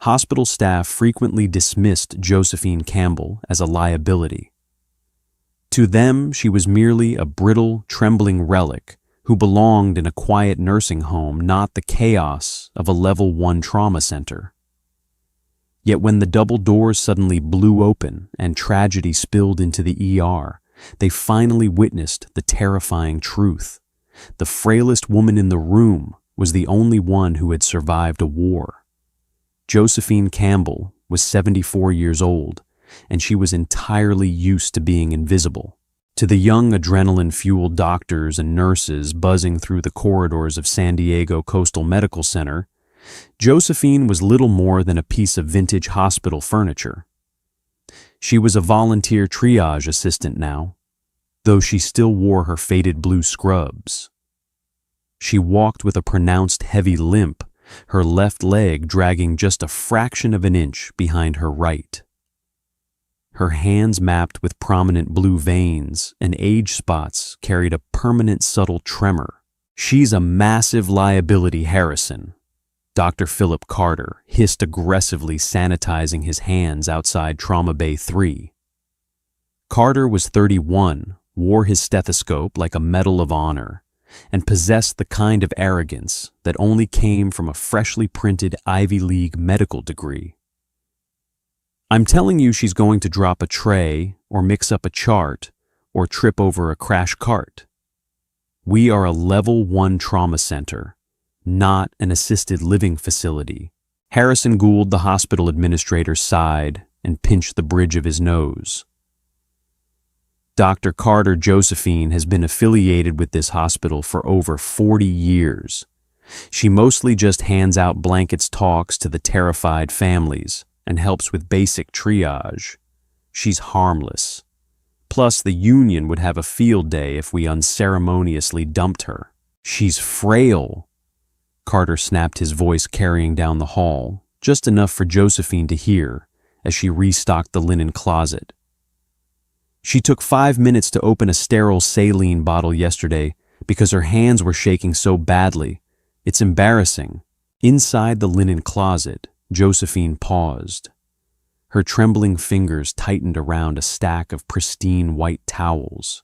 Hospital staff frequently dismissed Josephine Campbell as a liability. To them, she was merely a brittle, trembling relic who belonged in a quiet nursing home, not the chaos of a Level 1 trauma center. Yet when the double doors suddenly blew open and tragedy spilled into the ER, they finally witnessed the terrifying truth. The frailest woman in the room was the only one who had survived a war. Josephine Campbell was 74 years old, and she was entirely used to being invisible. To the young adrenaline-fueled doctors and nurses buzzing through the corridors of San Diego Coastal Medical Center, Josephine was little more than a piece of vintage hospital furniture. She was a volunteer triage assistant now, though she still wore her faded blue scrubs. She walked with a pronounced heavy limp, her left leg dragging just a fraction of an inch behind her right. Her hands mapped with prominent blue veins and age spots carried a permanent subtle tremor. "She's a massive liability, Harrison," Dr. Philip Carter hissed, aggressively sanitizing his hands outside Trauma Bay 3. Carter was 31, wore his stethoscope like a Medal of Honor, and possessed the kind of arrogance that only came from a freshly printed Ivy League medical degree. "I'm telling you she's going to drop a tray or mix up a chart or trip over a crash cart. We are a Level 1 trauma center, not an assisted living facility." Harrison Gould, the hospital administrator, sighed and pinched the bridge of his nose. "Dr. Carter Josephine has been affiliated with this hospital for over 40 years. She mostly just hands out blankets talks to the terrified families and helps with basic triage. She's harmless. Plus, the union would have a field day if we unceremoniously dumped her. She's frail." Carter snapped, his voice carrying down the hall, just enough for Josephine to hear as she restocked the linen closet. "She took 5 minutes to open a sterile saline bottle yesterday because her hands were shaking so badly. It's embarrassing." Inside the linen closet, Josephine paused. Her trembling fingers tightened around a stack of pristine white towels.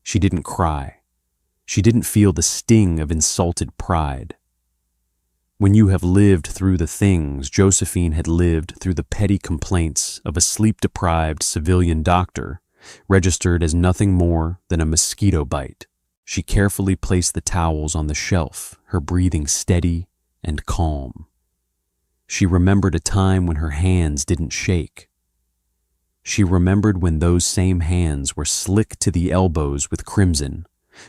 She didn't cry. She didn't feel the sting of insulted pride. When you have lived through the things Josephine had lived through, the petty complaints of a sleep-deprived civilian doctor, registered as nothing more than a mosquito bite, she carefully placed the towels on the shelf, her breathing steady and calm. She remembered a time when her hands didn't shake. She remembered when those same hands were slick to the elbows with crimson,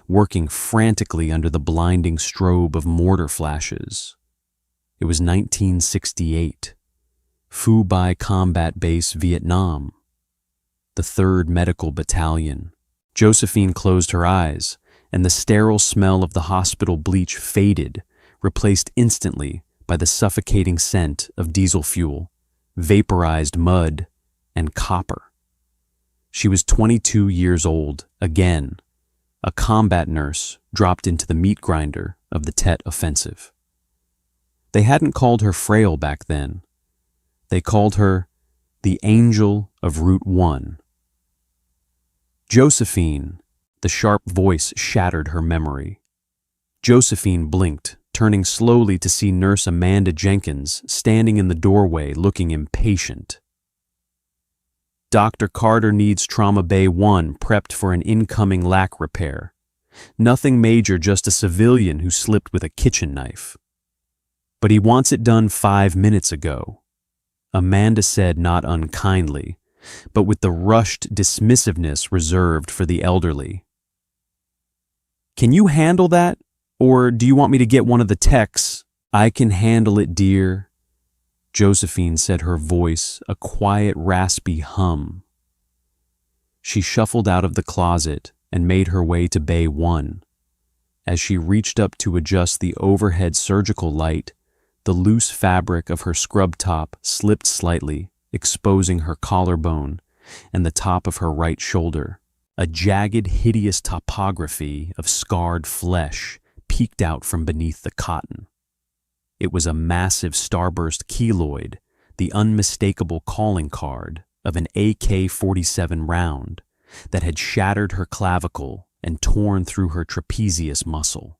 working frantically under the blinding strobe of mortar flashes. It was 1968, Phu Bai Combat Base, Vietnam. The 3rd Medical Battalion. Josephine closed her eyes, and the sterile smell of the hospital bleach faded, replaced instantly by the suffocating scent of diesel fuel, vaporized mud, and copper. She was 22 years old, again, a combat nurse dropped into the meat grinder of the Tet Offensive. They hadn't called her Frail back then. They called her the Angel of Route 1. Josephine, the sharp voice shattered her memory. Josephine blinked, turning slowly to see Nurse Amanda Jenkins standing in the doorway looking impatient. "Dr. Carter needs Trauma Bay 1 prepped for an incoming lac repair. Nothing major, just a civilian who slipped with a kitchen knife. But he wants it done 5 minutes ago," Amanda said, not unkindly, but with the rushed dismissiveness reserved for the elderly. "Can you handle that? Or do you want me to get one of the techs?" "I can handle it, dear," Josephine said, her voice a quiet, raspy hum. She shuffled out of the closet and made her way to Bay 1. As she reached up to adjust the overhead surgical light, the loose fabric of her scrub top slipped slightly, exposing her collarbone and the top of her right shoulder. A jagged, hideous topography of scarred flesh peeked out from beneath the cotton. It was a massive starburst keloid, the unmistakable calling card of an AK-47 round that had shattered her clavicle and torn through her trapezius muscle.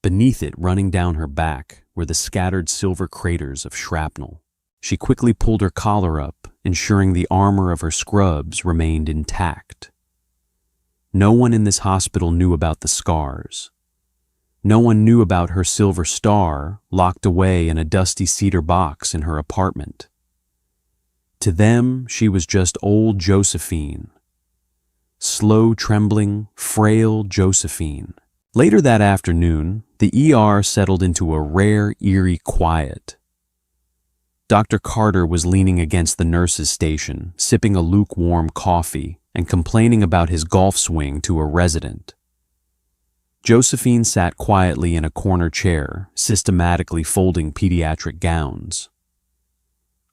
Beneath it, running down her back, were the scattered silver craters of shrapnel. She quickly pulled her collar up, ensuring the armor of her scrubs remained intact. No one in this hospital knew about the scars. No one knew about her silver star locked away in a dusty cedar box in her apartment. To them, she was just old Josephine. Slow, trembling, frail Josephine. Later that afternoon, the ER settled into a rare, eerie quiet. Dr. Carter was leaning against the nurse's station, sipping a lukewarm coffee and complaining about his golf swing to a resident. Josephine sat quietly in a corner chair, systematically folding pediatric gowns.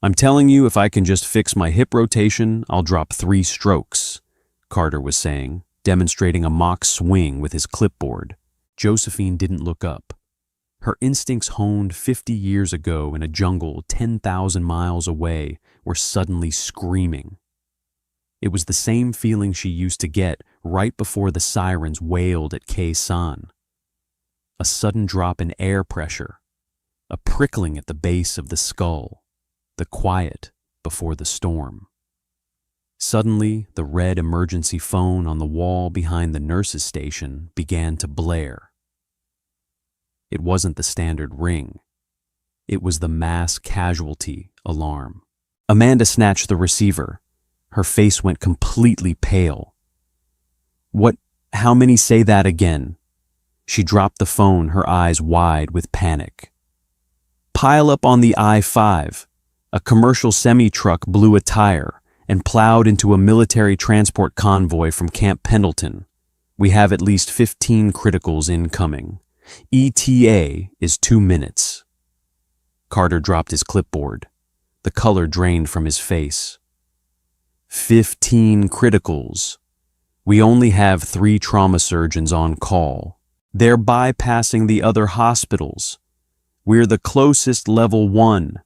"I'm telling you, if I can just fix my hip rotation, I'll drop 3 strokes," Carter was saying, demonstrating a mock swing with his clipboard. Josephine didn't look up. Her instincts honed 50 years ago in a jungle 10,000 miles away were suddenly screaming. It was the same feeling she used to get right before the sirens wailed at Khe Sanh. A sudden drop in air pressure, a prickling at the base of the skull, the quiet before the storm. Suddenly, the red emergency phone on the wall behind the nurse's station began to blare. It wasn't the standard ring. It was the mass casualty alarm. Amanda snatched the receiver. Her face went completely pale. "What? How many say that again?" She dropped the phone, her eyes wide with panic. "Pile up on the I-5. A commercial semi-truck blew a tire and plowed into a military transport convoy from Camp Pendleton. We have at least 15 criticals incoming. ETA is 2 minutes. Carter dropped his clipboard. The color drained from his face. 15 criticals. We only have 3 trauma surgeons on call. They're bypassing the other hospitals. We're the closest level 1,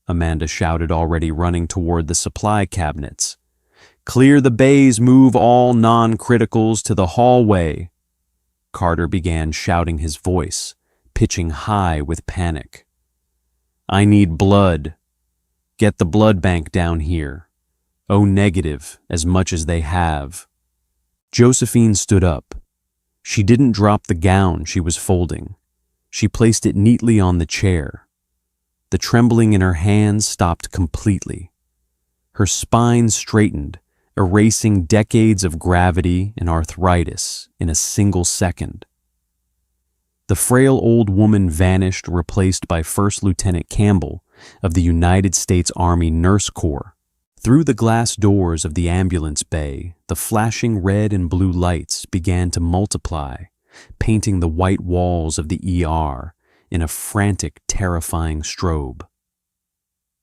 Amanda shouted, already running toward the supply cabinets. Clear the bays, move all non-criticals to the hallway. Carter began shouting, his voice pitching high with panic. I need blood. Get the blood bank down here. O negative, as much as they have. Josephine stood up. She didn't drop the gown she was folding. She placed it neatly on the chair. The trembling in her hands stopped completely. Her spine straightened, erasing decades of gravity and arthritis in a single second. The frail old woman vanished, replaced by First Lieutenant Campbell of the United States Army Nurse Corps. Through the glass doors of the ambulance bay, the flashing red and blue lights began to multiply, painting the white walls of the ER in a frantic, terrifying strobe.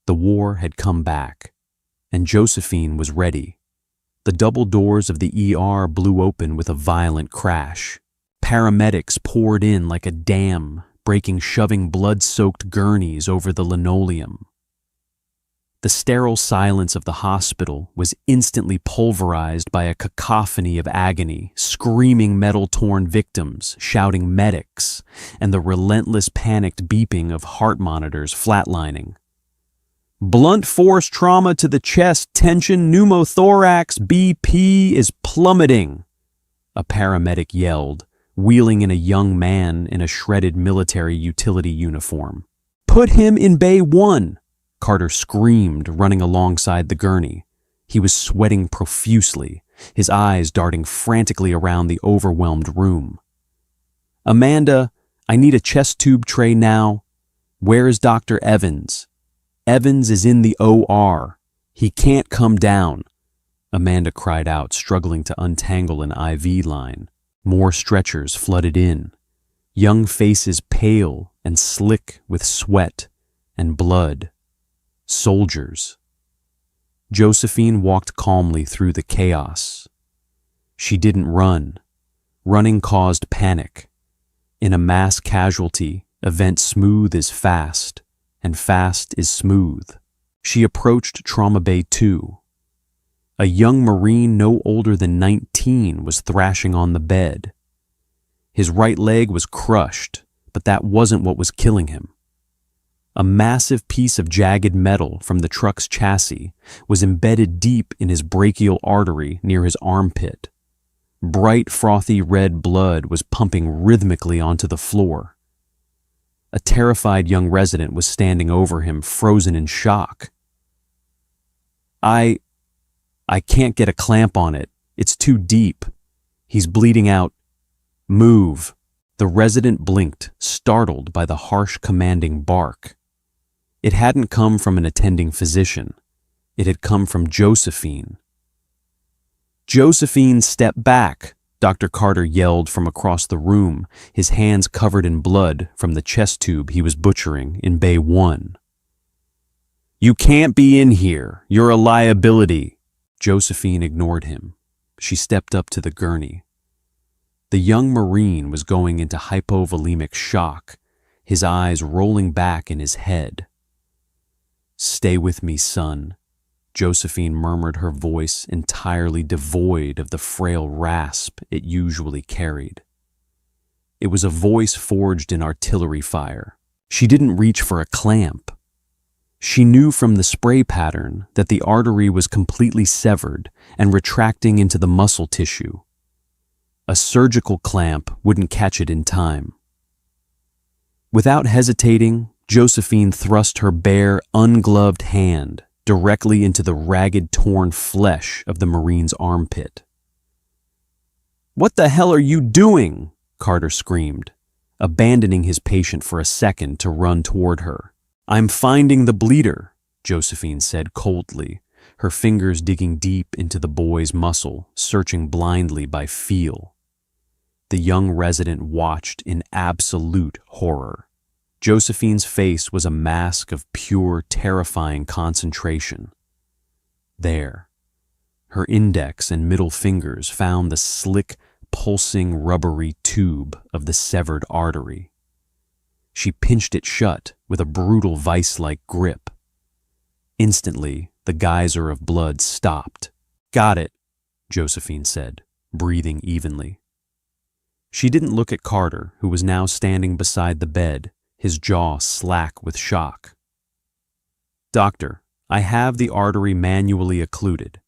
The war had come back, and Josephine was ready. The double doors of the ER blew open with a violent crash. Paramedics poured in like a dam, shoving blood-soaked gurneys over the linoleum. The sterile silence of the hospital was instantly pulverized by a cacophony of agony, screaming metal-torn victims, shouting medics, and the relentless panicked beeping of heart monitors flatlining. Blunt force trauma to the chest, tension, pneumothorax, BP is plummeting, a paramedic yelled, wheeling in a young man in a shredded military utility uniform. Put him in Bay 1, Carter screamed, running alongside the gurney. He was sweating profusely, his eyes darting frantically around the overwhelmed room. Amanda, I need a chest tube tray now. Where is Dr. Evans? Evans is in the OR. He can't come down, Amanda cried out, struggling to untangle an IV line. More stretchers flooded in, young faces pale and slick with sweat and blood. Soldiers. Josephine walked calmly through the chaos. She didn't run. Running caused panic. In a mass casualty, Event smooth is fast, and fast is smooth. She approached Trauma Bay 2. A young Marine no older than 19 was thrashing on the bed. His right leg was crushed, but that wasn't what was killing him. A massive piece of jagged metal from the truck's chassis was embedded deep in his brachial artery near his armpit. Bright, frothy red blood was pumping rhythmically onto the floor. A terrified young resident was standing over him, frozen in shock. I can't get a clamp on it. It's too deep. He's bleeding out. Move. The resident blinked, startled by the harsh, commanding bark. It hadn't come from an attending physician. It had come from Josephine. "Josephine, step back," Dr. Carter yelled from across the room, his hands covered in blood from the chest tube he was butchering in Bay 1. "You can't be in here. You're a liability." Josephine ignored him. She stepped up to the gurney. The young Marine was going into hypovolemic shock, his eyes rolling back in his head. "Stay with me, son," Josephine murmured, her voice entirely devoid of the frail rasp it usually carried. It was a voice forged in artillery fire. She didn't reach for a clamp. She knew from the spray pattern that the artery was completely severed and retracting into the muscle tissue. A surgical clamp wouldn't catch it in time. Without hesitating, Josephine thrust her bare, ungloved hand directly into the ragged, torn flesh of the Marine's armpit. "What the hell are you doing?" Carter screamed, abandoning his patient for a second to run toward her. "I'm finding the bleeder," Josephine said coldly, her fingers digging deep into the boy's muscle, searching blindly by feel. The young resident watched in absolute horror. Josephine's face was a mask of pure, terrifying concentration. There, her index and middle fingers found the slick, pulsing, rubbery tube of the severed artery. She pinched it shut with a brutal vice-like grip. Instantly, the geyser of blood stopped. "Got it," Josephine said, breathing evenly. She didn't look at Carter, who was now standing beside the bed, his jaw slack with shock. "Doctor, I have the artery manually occluded.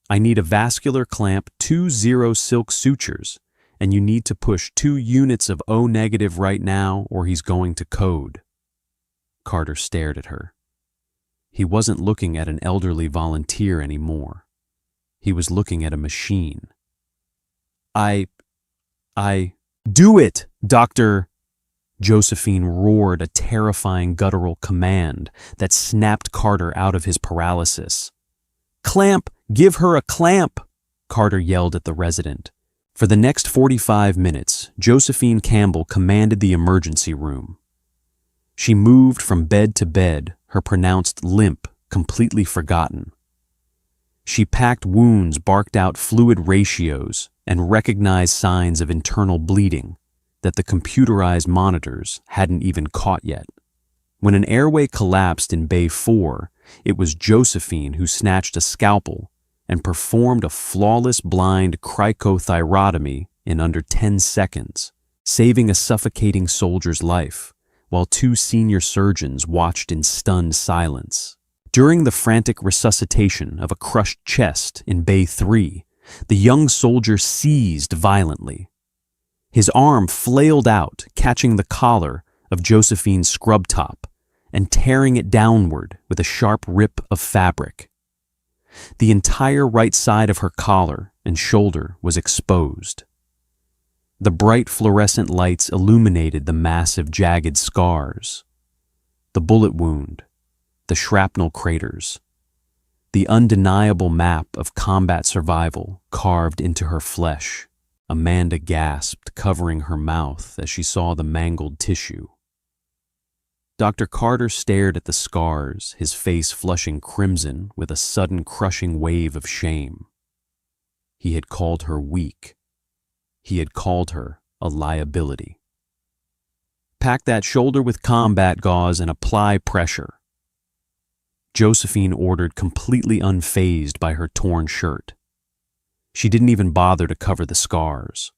I need a vascular clamp, 2 silk sutures, and you need to push 2 units of O negative right now or he's going to code." Carter stared at her. He wasn't looking at an elderly volunteer anymore. He was looking at a machine. I do it, Doctor!" Josephine roared a terrifying guttural command that snapped Carter out of his paralysis. "Clamp! Give her a clamp!" Carter yelled at the resident. For the next 45 minutes, Josephine Campbell commanded the emergency room. She moved from bed to bed, her pronounced limp completely forgotten. She packed wounds, barked out fluid ratios, and recognized signs of internal bleeding that the computerized monitors hadn't even caught yet. When an airway collapsed in Bay 4, it was Josephine who snatched a scalpel and performed a flawless blind cricothyrotomy in under 10 seconds, saving a suffocating soldier's life, while 2 senior surgeons watched in stunned silence. During the frantic resuscitation of a crushed chest in Bay 3, the young soldier seized violently. His arm flailed out, catching the collar of Josephine's scrub top and tearing it downward with a sharp rip of fabric. The entire right side of her collar and shoulder was exposed. The bright fluorescent lights illuminated the massive jagged scars, the bullet wound, the shrapnel craters, the undeniable map of combat survival carved into her flesh. Amanda gasped, covering her mouth as she saw the mangled tissue. Dr. Carter stared at the scars, his face flushing crimson with a sudden crushing wave of shame. He had called her weak. He had called her a liability. Pack that shoulder with combat gauze and apply pressure." Josephine ordered, completely unfazed by her torn shirt. She didn't even bother to cover the scars.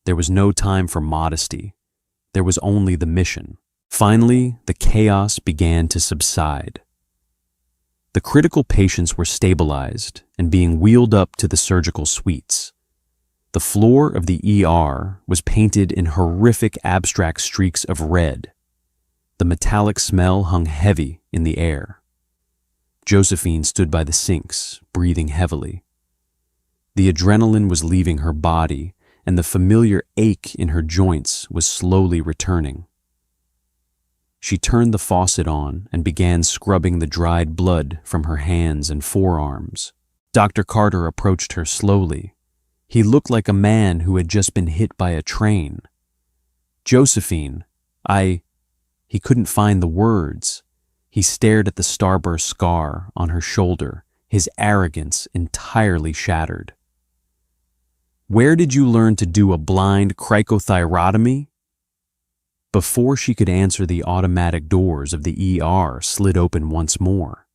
There was no time for modesty. There was only the mission. Finally, the chaos began to subside. The critical patients were stabilized and being wheeled up to the surgical suites. The floor of the ER was painted in horrific abstract streaks of red. The metallic smell hung heavy in the air. Josephine stood by the sinks, breathing heavily. The adrenaline was leaving her body, and the familiar ache in her joints was slowly returning. She turned the faucet on and began scrubbing the dried blood from her hands and forearms. Dr. Carter approached her slowly. He looked like a man who had just been hit by a train. "Josephine, He couldn't find the words. He stared at the starburst scar on her shoulder, his arrogance entirely shattered. "Where did you learn to do a blind cricothyrotomy?" Before she could answer, the automatic doors of the ER slid open once more.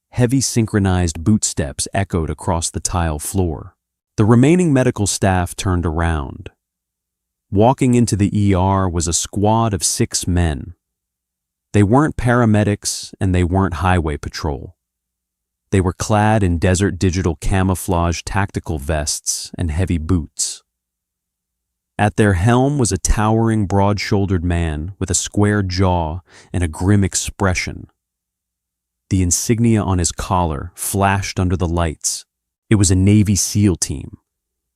Heavy synchronized boot steps echoed across the tile floor. The remaining medical staff turned around. Walking into the ER was a squad of 6 men. They weren't paramedics and they weren't highway patrol. They were clad in desert digital camouflage tactical vests and heavy boots. At their helm was a towering, broad-shouldered man with a square jaw and a grim expression. The insignia on his collar flashed under the lights. It was a Navy SEAL team,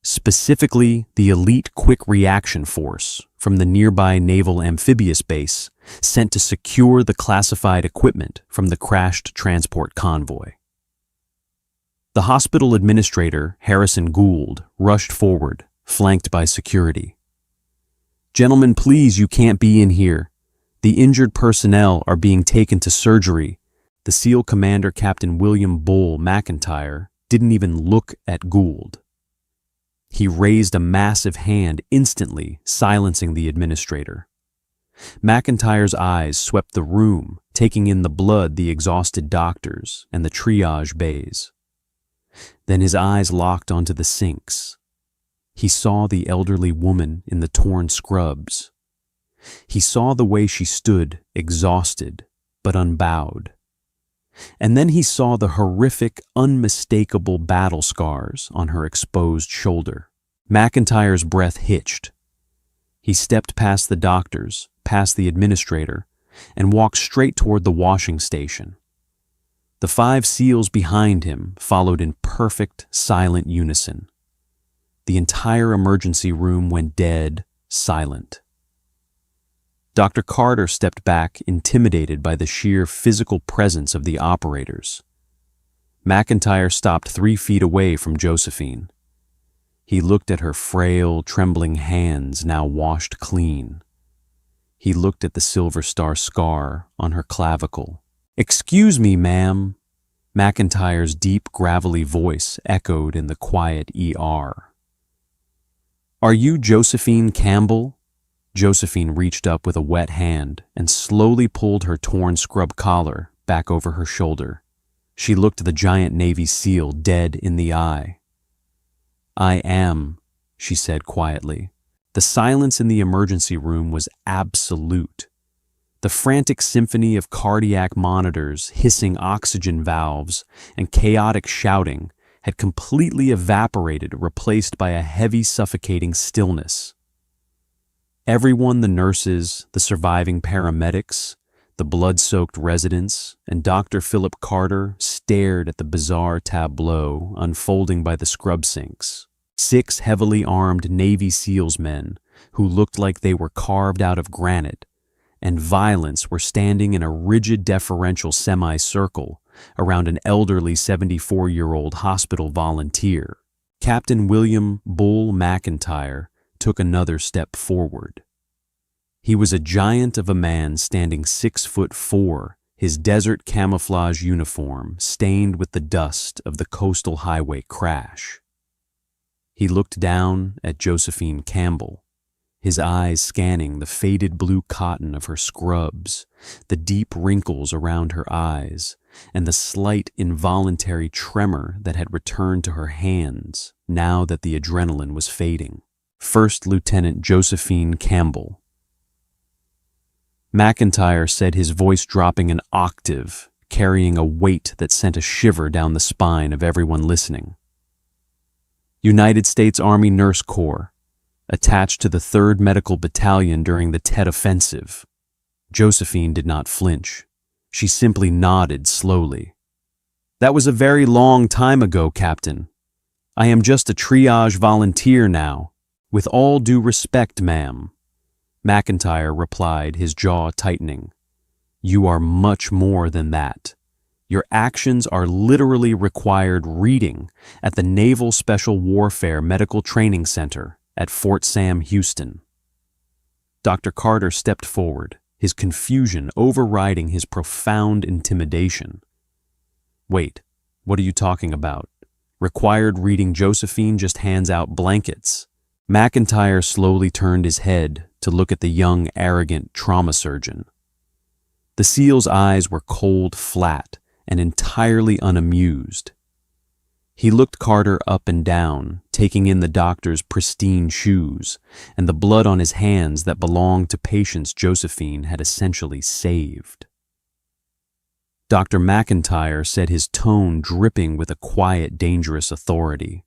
specifically the Elite Quick Reaction Force from the nearby Naval Amphibious Base, sent to secure the classified equipment from the crashed transport convoy. The hospital administrator, Harrison Gould, rushed forward, flanked by security. "Gentlemen, please, you can't be in here. The injured personnel are being taken to surgery." The SEAL commander, Captain William Bull McIntyre, didn't even look at Gould. He raised a massive hand, instantly silencing the administrator. McIntyre's eyes swept the room, taking in the blood, the exhausted doctors, and the triage bays. Then his eyes locked onto the sinks. He saw the elderly woman in the torn scrubs. He saw the way she stood, exhausted but unbowed. And then he saw the horrific, unmistakable battle scars on her exposed shoulder. McIntyre's breath hitched. He stepped past the doctors, past the administrator, and walked straight toward the washing station. The 5 SEALs behind him followed in perfect, silent unison. The entire emergency room went dead silent. Dr. Carter stepped back, intimidated by the sheer physical presence of the operators. McIntyre stopped 3 feet away from Josephine. He looked at her frail, trembling hands now washed clean. He looked at the silver star scar on her clavicle. "Excuse me, ma'am." McIntyre's deep, gravelly voice echoed in the quiet ER. "Are you Josephine Campbell?" Josephine reached up with a wet hand and slowly pulled her torn scrub collar back over her shoulder. She looked the giant Navy SEAL dead in the eye. "I am," she said quietly. The silence in the emergency room was absolute. The frantic symphony of cardiac monitors, hissing oxygen valves, and chaotic shouting had completely evaporated, replaced by a heavy, suffocating stillness. Everyone, the nurses, the surviving paramedics, the blood-soaked residents, and Dr. Philip Carter stared at the bizarre tableau unfolding by the scrub sinks. 6 heavily armed Navy SEALs men who looked like they were carved out of granite and violence were standing in a rigid deferential semicircle around an elderly 74-year-old hospital volunteer. Captain William Bull McIntyre took another step forward. He was a giant of a man standing 6'4", his desert camouflage uniform stained with the dust of the coastal highway crash. He looked down at Josephine Campbell, his eyes scanning the faded blue cotton of her scrubs, the deep wrinkles around her eyes, and the slight involuntary tremor that had returned to her hands now that the adrenaline was fading. First Lieutenant Josephine Campbell. McIntyre said, his voice dropping an octave, carrying a weight that sent a shiver down the spine of everyone listening. United States Army Nurse Corps, attached to the 3rd Medical Battalion during the Tet Offensive. Josephine did not flinch. She simply nodded slowly. That was a very long time ago, Captain. I am just a triage volunteer now. With all due respect, ma'am. McIntyre replied, his jaw tightening. You are much more than that. Your actions are literally required reading at the Naval Special Warfare Medical Training Center at Fort Sam Houston. Dr. Carter stepped forward, his confusion overriding his profound intimidation. Wait, what are you talking about? Required reading? Josephine just hands out blankets. McIntyre slowly turned his head to look at the young, arrogant trauma surgeon. The SEAL's eyes were cold, flat, and entirely unamused. He looked Carter up and down, taking in the doctor's pristine shoes and the blood on his hands that belonged to patients Josephine had essentially saved. Dr. McIntyre said, his tone dripping with a quiet, dangerous authority.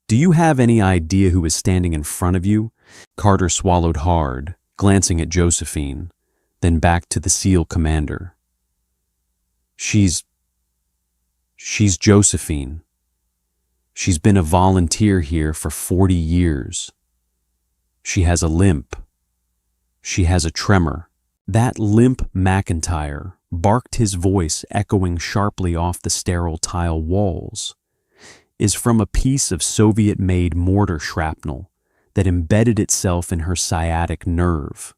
Do you have any idea who is standing in front of you? Carter swallowed hard, glancing at Josephine, then back to the SEAL commander. She's Josephine. She's been a volunteer here for 40 years. She has a limp. She has a tremor. That limp, McIntyre barked, his voice echoing sharply off the sterile tile walls, is from a piece of Soviet-made mortar shrapnel that embedded itself in her sciatic nerve.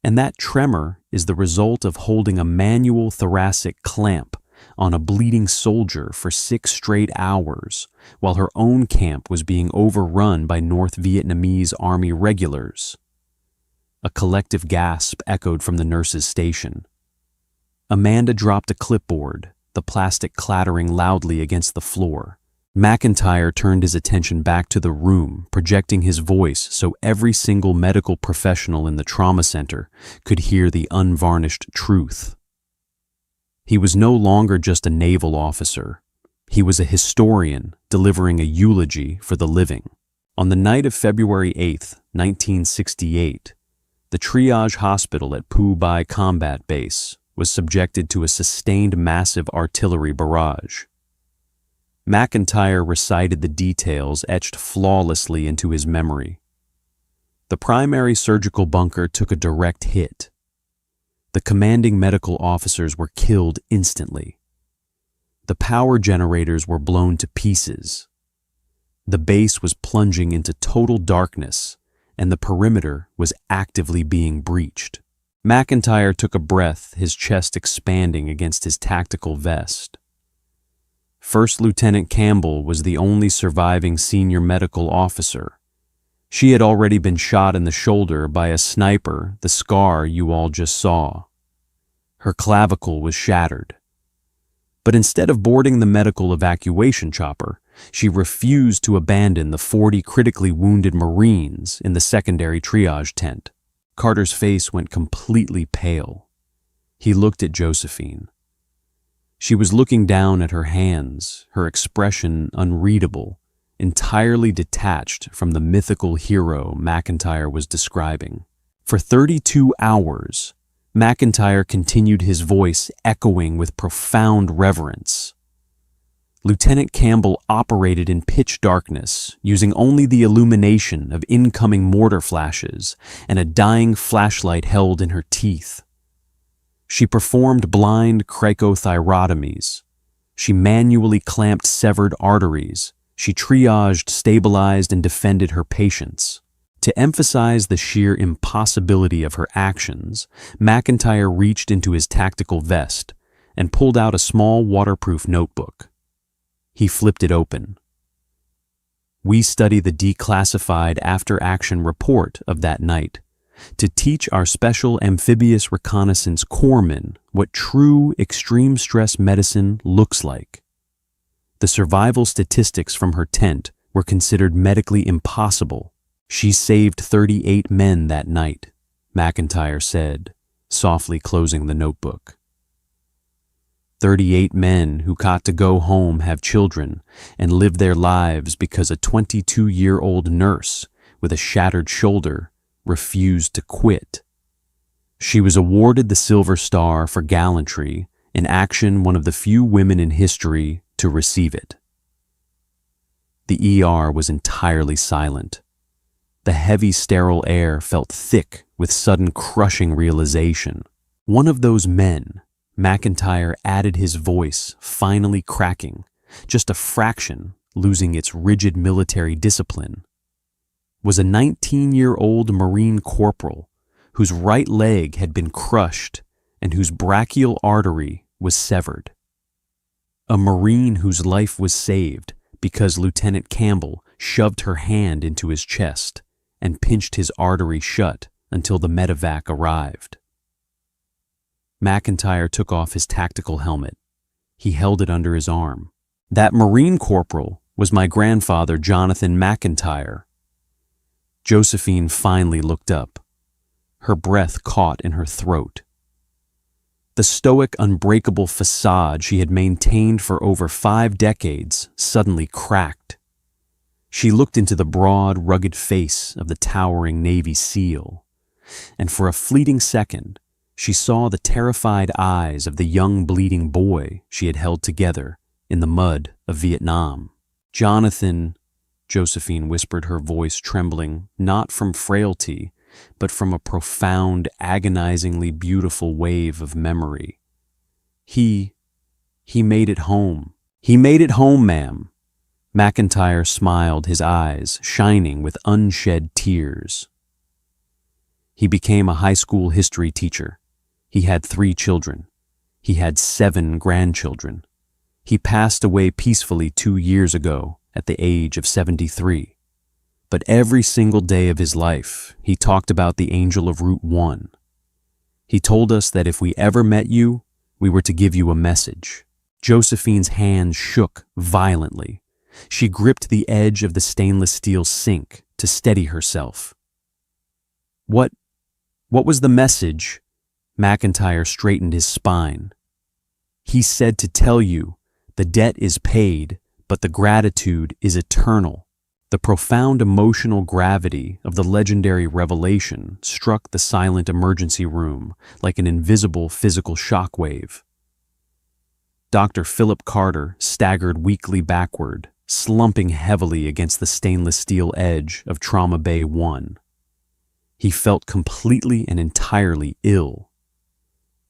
And that tremor is the result of holding a manual thoracic clamp on a bleeding soldier for 6 straight hours while her own camp was being overrun by North Vietnamese Army regulars. A collective gasp echoed from the nurse's station. Amanda dropped a clipboard, the plastic clattering loudly against the floor. McIntyre turned his attention back to the room, projecting his voice so every single medical professional in the trauma center could hear the unvarnished truth. He was no longer just a naval officer. He was a historian delivering a eulogy for the living. On the night of February 8th, 1968, the triage hospital at Phu Bai Combat Base was subjected to a sustained massive artillery barrage. McIntyre recited the details etched flawlessly into his memory. The primary surgical bunker took a direct hit. The commanding medical officers were killed instantly. The power generators were blown to pieces. The base was plunging into total darkness, and the perimeter was actively being breached. McIntyre took a breath, his chest expanding against his tactical vest. First Lieutenant Campbell was the only surviving senior medical officer. She had already been shot in the shoulder by a sniper, the scar you all just saw. Her clavicle was shattered. But instead of boarding the medical evacuation chopper, she refused to abandon the 40 critically wounded Marines in the secondary triage tent. Carter's face went completely pale. He looked at Josephine. She was looking down at her hands, her expression unreadable, entirely detached from the mythical hero McIntyre was describing. For 32 hours, McIntyre continued, his voice echoing with profound reverence. Lieutenant Campbell operated in pitch darkness, using only the illumination of incoming mortar flashes and a dying flashlight held in her teeth. She performed blind cricothyrotomies. She manually clamped severed arteries. She triaged, stabilized, and defended her patients. To emphasize the sheer impossibility of her actions, McIntyre reached into his tactical vest and pulled out a small waterproof notebook. He flipped it open. We study the declassified after-action report of that night to teach our special amphibious reconnaissance corpsmen what true extreme stress medicine looks like. The survival statistics from her tent were considered medically impossible. She saved 38 men that night, McIntyre said, softly closing the notebook. 38 men who got to go home, have children, and live their lives because a 22-year-old nurse with a shattered shoulder refused to quit. She was awarded the Silver Star for gallantry, in action one of the few women in history to receive it. The ER was entirely silent. The heavy, sterile air felt thick with sudden crushing realization. One of those men, McIntyre added, his voice finally cracking, just a fraction losing its rigid military discipline, was a 19-year-old Marine corporal whose right leg had been crushed and whose brachial artery was severed. A Marine whose life was saved because Lieutenant Campbell shoved her hand into his chest and pinched his artery shut until the medevac arrived. McIntyre took off his tactical helmet. He held it under his arm. That Marine corporal was my grandfather, Jonathan McIntyre. Josephine finally looked up. Her breath caught in her throat. The stoic, unbreakable facade she had maintained for over 5 decades suddenly cracked. She looked into the broad, rugged face of the towering Navy SEAL, and for a fleeting second, she saw the terrified eyes of the young, bleeding boy she had held together in the mud of Vietnam. Jonathan, Josephine whispered, her voice trembling, not from frailty, but from a profound, agonizingly beautiful wave of memory. He made it home. He made it home, ma'am. McIntyre smiled, his eyes shining with unshed tears. He became a high school history teacher. He had 3 children. He had 7 grandchildren. He passed away peacefully 2 years ago at the age of 73. But every single day of his life, he talked about the angel of Route 1. He told us that if we ever met you, we were to give you a message. Josephine's hands shook violently. She gripped the edge of the stainless steel sink to steady herself. What was the message? McIntyre straightened his spine. He said to tell you, the debt is paid, but the gratitude is eternal. The profound emotional gravity of the legendary revelation struck the silent emergency room like an invisible physical shockwave. Dr. Philip Carter staggered weakly backward, slumping heavily against the stainless steel edge of Trauma Bay 1. He felt completely and entirely ill.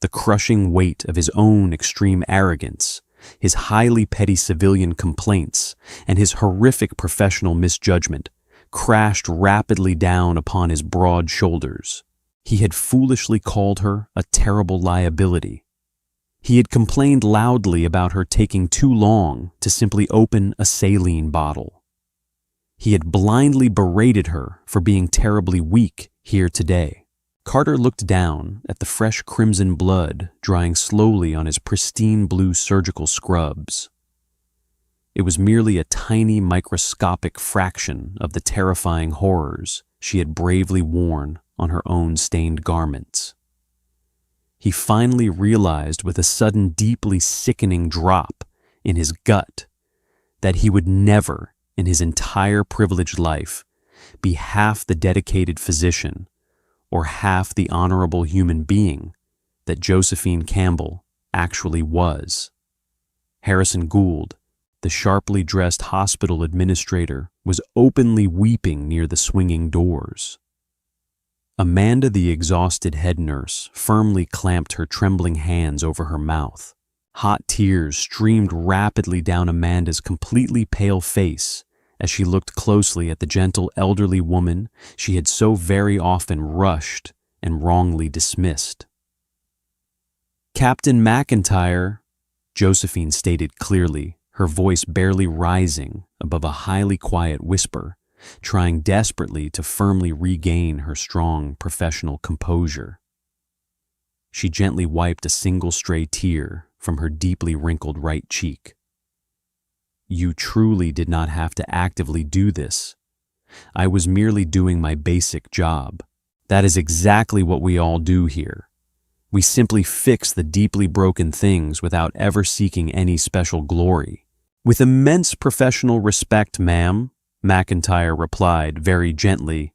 The crushing weight of his own extreme arrogance, his highly petty civilian complaints, and his horrific professional misjudgment crashed rapidly down upon his broad shoulders. He had foolishly called her a terrible liability. He had complained loudly about her taking too long to simply open a saline bottle. He had blindly berated her for being terribly weak here today. Carter looked down at the fresh crimson blood drying slowly on his pristine blue surgical scrubs. It was merely a tiny microscopic fraction of the terrifying horrors she had bravely worn on her own stained garments. He finally realized with a sudden, deeply sickening drop in his gut that he would never, in his entire privileged life, be half the dedicated physician or half the honorable human being that Josephine Campbell actually was. Harrison Gould, the sharply dressed hospital administrator, was openly weeping near the swinging doors. Amanda, the exhausted head nurse, firmly clamped her trembling hands over her mouth. Hot tears streamed rapidly down Amanda's completely pale face as she looked closely at the gentle elderly woman she had so very often rushed and wrongly dismissed. "Captain McIntyre," Josephine stated clearly, her voice barely rising above a highly quiet whisper, trying desperately to firmly regain her strong professional composure. She gently wiped a single stray tear from her deeply wrinkled right cheek. "You truly did not have to actively do this. I was merely doing my basic job. That is exactly what we all do here. We simply fix the deeply broken things without ever seeking any special glory." "With immense professional respect, ma'am," McIntyre replied very gently,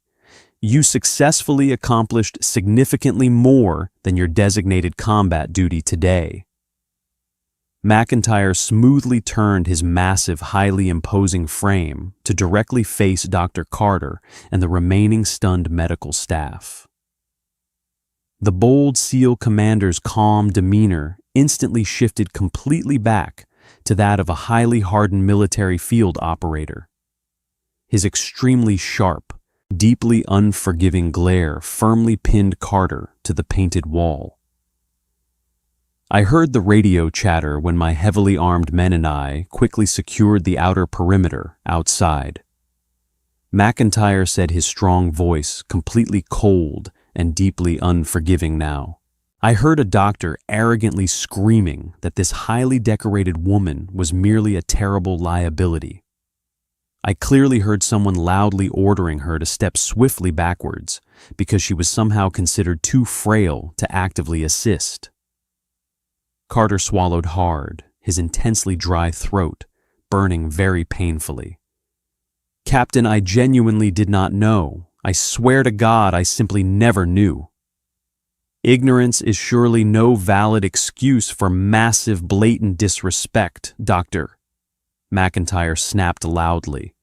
"you successfully accomplished significantly more than your designated combat duty today." McIntyre smoothly turned his massive, highly imposing frame to directly face Dr. Carter and the remaining stunned medical staff. The bold SEAL commander's calm demeanor instantly shifted completely back to that of a highly hardened military field operator. His extremely sharp, deeply unforgiving glare firmly pinned Carter to the painted wall. "I heard the radio chatter when my heavily armed men and I quickly secured the outer perimeter outside." McIntyre said, his strong voice completely cold and deeply unforgiving now. "I heard a doctor arrogantly screaming that this highly decorated woman was merely a terrible liability. I clearly heard someone loudly ordering her to step swiftly backwards because she was somehow considered too frail to actively assist." Carter swallowed hard, his intensely dry throat burning very painfully. "Captain, I genuinely did not know. I swear to God, I simply never knew." "Ignorance is surely no valid excuse for massive, blatant disrespect, Doctor," McIntyre snapped loudly.